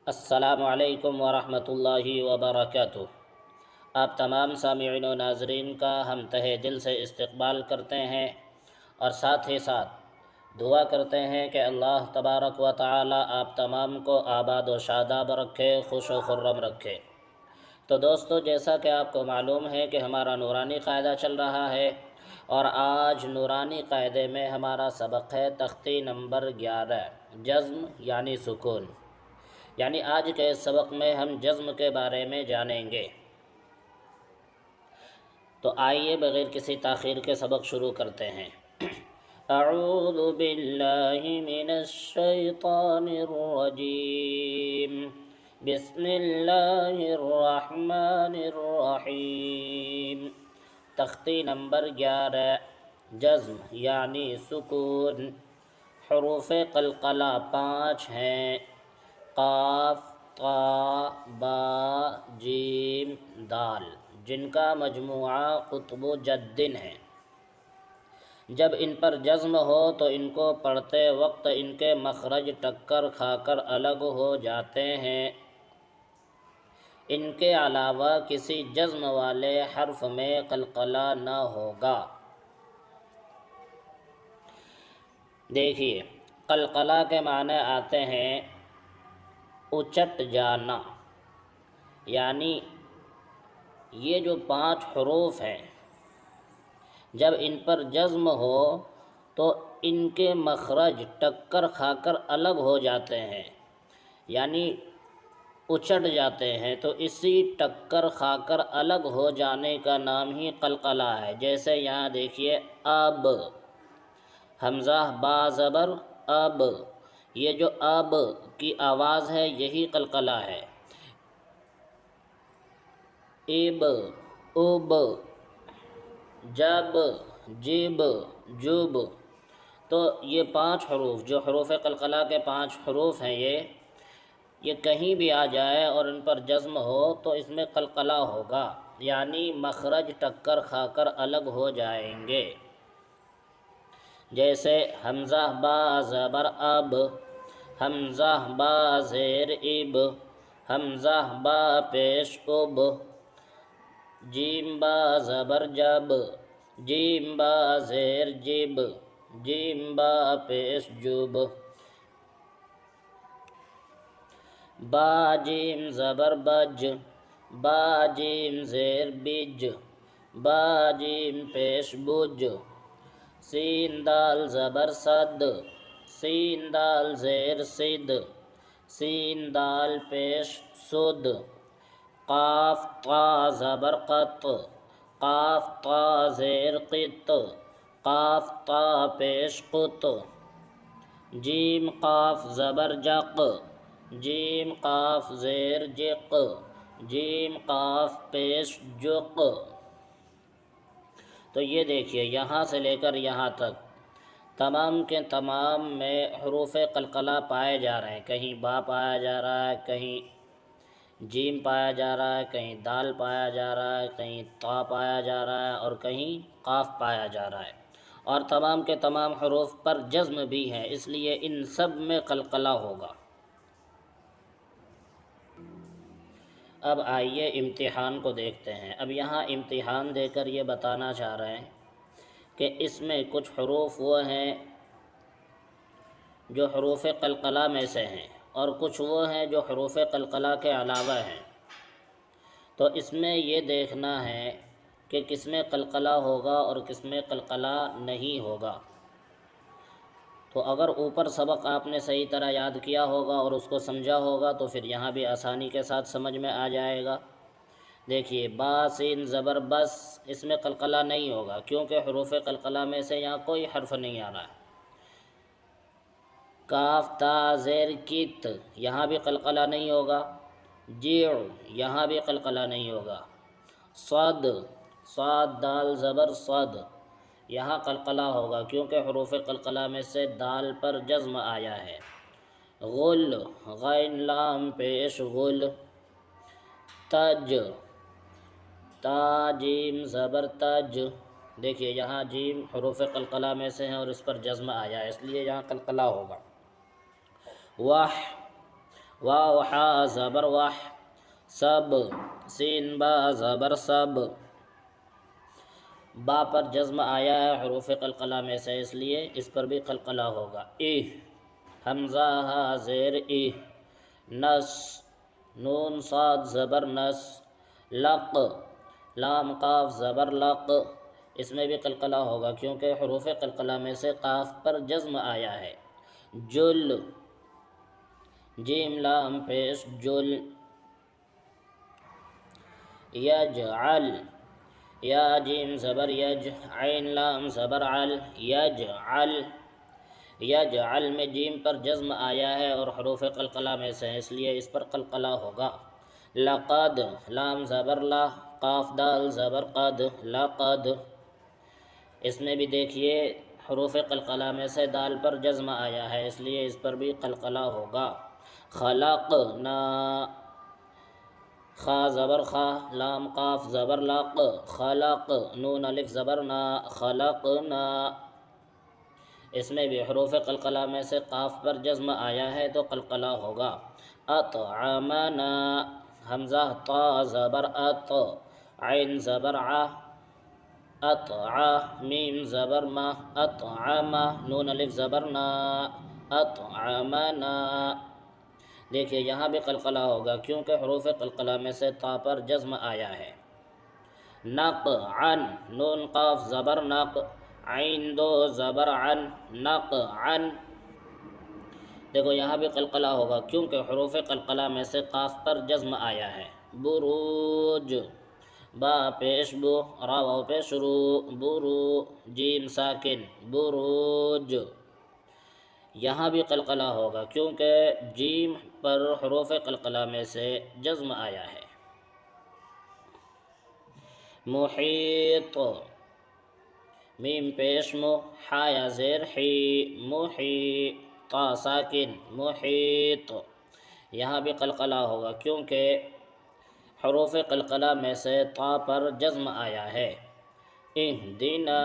السلام علیکم ورحمۃ اللہ وبرکاتہ۔ آپ تمام سامعین و ناظرین کا ہم تہہ دل سے استقبال کرتے ہیں اور ساتھ ہی ساتھ دعا کرتے ہیں کہ اللہ تبارک و تعالی آپ تمام کو آباد و شاداب رکھے، خوش و خرم رکھے۔ تو دوستو، جیسا کہ آپ کو معلوم ہے کہ ہمارا نورانی قاعدہ چل رہا ہے، اور آج نورانی قاعدے میں ہمارا سبق ہے تختی نمبر 11، جزم یعنی سکون۔ یعنی آج کے اس سبق میں ہم جزم کے بارے میں جانیں گے۔ تو آئیے بغیر کسی تاخیر کے سبق شروع کرتے ہیں۔ اعوذ باللہ من الشیطان الرجیم، بسم اللہ الرحمن الرحیم۔ تختی نمبر 11، جزم یعنی سکون۔ حروف قلقلہ 5 ہیں: قاف، طا، با، جیم، دال، جن کا مجموعہ قطب جدن ہے۔ جب ان پر جزم ہو تو ان کو پڑھتے وقت ان کے مخرج ٹکر کھا کر الگ ہو جاتے ہیں۔ ان کے علاوہ کسی جزم والے حرف میں قلقلہ نہ ہوگا۔ دیکھیے، قلقلہ کے معنی آتے ہیں اچٹ جانا، یعنی یہ جو 5 حروف ہیں، جب ان پر جزم ہو تو ان کے مخرج ٹکر کھا کر الگ ہو جاتے ہیں، یعنی اچٹ جاتے ہیں۔ تو اسی ٹکر کھا کر الگ ہو جانے کا نام ہی قلقلہ ہے۔ جیسے یہاں دیکھیے، اب، حمزہ با زبر اب، یہ جو اب کی آواز ہے یہی قلقلہ ہے۔ اب، اب، جب، جب، جب۔ تو یہ 5 حروف جو حروف قلقلہ کے 5 حروف ہیں، یہ کہیں بھی آ جائے اور ان پر جزم ہو تو اس میں قلقلہ ہوگا، یعنی مخرج ٹکر کھا کر الگ ہو جائیں گے۔ جیسے حمزہ با زبر اب، حمزہ با زیر اب، حمزہ با پیش اب، جیم با زبر جب، جیم با زیر جب، جیم با پیش جب، با جیم زبر بج، با جیم زیر بج، با جیم پیش بج، سین دال زبر صد، سین دال زیر صد، سین دال پیش صد، قاف طا زبر قط، قاف طا زیر قط، قاف طا پیش قط، جیم قاف زبر جق، جیم قاف زیر جق، جیم قاف پیش جق۔ تو یہ دیکھیے، یہاں سے لے کر یہاں تک تمام کے تمام میں حروف قلقلہ پائے جا رہے ہیں۔ کہیں با پایا جا رہا ہے، کہیں جیم پایا جا رہا ہے، کہیں دال پایا جا رہا ہے، کہیں طا پایا جا رہا ہے، اور کہیں قاف پایا جا رہا ہے۔ اور تمام کے تمام حروف پر جزم بھی ہے، اس لیے ان سب میں قلقلہ ہوگا۔ اب آئیے امتحان کو دیکھتے ہیں۔ اب یہاں امتحان دے کر یہ بتانا چاہ رہے ہیں کہ اس میں کچھ حروف وہ ہیں جو حروف قلقلہ میں سے ہیں، اور کچھ وہ ہیں جو حروف قلقلہ کے علاوہ ہیں۔ تو اس میں یہ دیکھنا ہے کہ کس میں قلقلہ ہوگا اور کس میں قلقلہ نہیں ہوگا۔ تو اگر اوپر سبق آپ نے صحیح طرح یاد کیا ہوگا اور اس کو سمجھا ہوگا تو پھر یہاں بھی آسانی کے ساتھ سمجھ میں آ جائے گا۔ دیکھیے، با سین زبر بس، اس میں قلقلہ نہیں ہوگا کیونکہ حروف قلقلہ میں سے یہاں کوئی حرف نہیں آ رہا ہے۔ کاف تا زیر کت، یہاں بھی قلقلہ نہیں ہوگا۔ جیع، یہاں بھی قلقلہ نہیں ہوگا۔ صاد، صاد دال زبر صد، یہاں قلقلہ ہوگا کیونکہ حروف قلقلہ میں سے دال پر جزم آیا ہے۔ غل، غین لام پیش غل۔ تج، تا جیم زبر تج، دیکھیے یہاں جیم حروف قلقلہ میں سے ہیں اور اس پر جزم آیا ہے، اس لیے یہاں قلقلہ ہوگا۔ واہ، واو حا زبر وح، سب، سین با زبر سب، با پر جزم آیا ہے حروف قلقلہ میں سے، اس لیے اس پر بھی قلقلہ ہوگا۔ ای، حمزہ ہا زیر ای، نس، نون صاد زبر نس، لق، لام قاف زبر لق، اس میں بھی قلقلہ ہوگا کیونکہ حروف قلقلہ میں سے قاف پر جزم آیا ہے۔ جل، جیم لام پیش جل۔ یجعل، یا جیم زبر یج، عین لام زبر عل، یجعل، یجعل میں جیم پر جزم آیا ہے اور حروف قلقلہ میں سے، اس لیے اس پر قلقلہ ہوگا۔ لقد، لام زبر لا، قاف دال زبر قد، لقد، اس میں بھی دیکھیے حروف قلقلہ میں سے دال پر جزم آیا ہے، اس لیے اس پر بھی قلقلہ ہوگا۔ خلقنا، خا زبر خا، لام قاف زبر لاق، خلق، نون الف زبر نا، خلقنا، اس میں بھی حروف قلقلہ میں سے قاف پر جزم آیا ہے تو قلقلہ ہوگا۔ اطعمنا، حمزہ طا زبر اط، عین زبر ع، اطع، میم زبر ما، اطعم، نون الف زبر نا، اطعمنا، دیکھیے یہاں بھی قلقلہ ہوگا کیونکہ حروف قلقلہ میں سے تا پر جزم آیا ہے۔ نقعن، نون قاف زبر نق، عین دو زبر عن، نقعن، دیکھو یہاں بھی قلقلہ ہوگا کیونکہ حروف قلقلہ میں سے قاف پر جزم آیا ہے۔ بروج، با پیش بو، را واو پیش رو، برو، جیم ساکن، بروج، یہاں بھی قلقلہ ہوگا کیونکہ جیم پر حروف قلقلہ میں سے جزم آیا ہے۔ محیط، میم پیش مو، حا یا زیر حی، محی، طا ساکن، محیط، یہاں بھی قلقلہ ہوگا کیونکہ حروف قلقلہ میں سے طا پر جزم آیا ہے۔ اہدنا،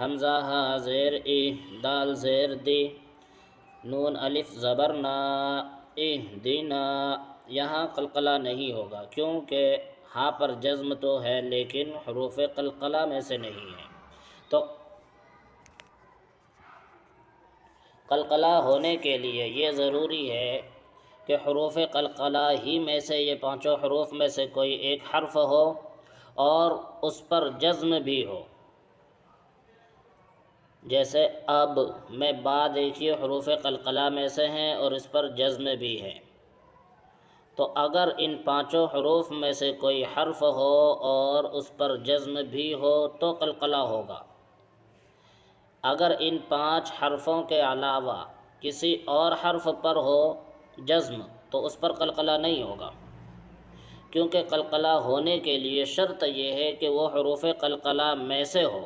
حمزہ ہا زیر ای، دال زیر دی، نون الف زبر نا، اہدنا، یہاں قلقلہ نہیں ہوگا کیونکہ ہا پر جزم تو ہے لیکن حروف قلقلہ میں سے نہیں ہے، تو قلقلہ ہونے کے لیے یہ ضروری ہے کہ حروف قلقلہ ہی میں سے یہ پانچوں حروف میں سے کوئی ایک حرف ہو اور اس پر جزم بھی ہو۔ جیسے اب میں با دیکھیے حروف قلقلہ میں سے ہیں اور اس پر جزم بھی ہے، تو اگر ان پانچوں حروف میں سے کوئی حرف ہو اور اس پر جزم بھی ہو تو قلقلہ ہوگا۔ اگر ان پانچ حرفوں کے علاوہ کسی اور حرف پر ہو جزم تو اس پر قلقلہ نہیں ہوگا، کیونکہ قلقلہ ہونے کے لیے شرط یہ ہے کہ وہ حروف قلقلہ میں سے ہو۔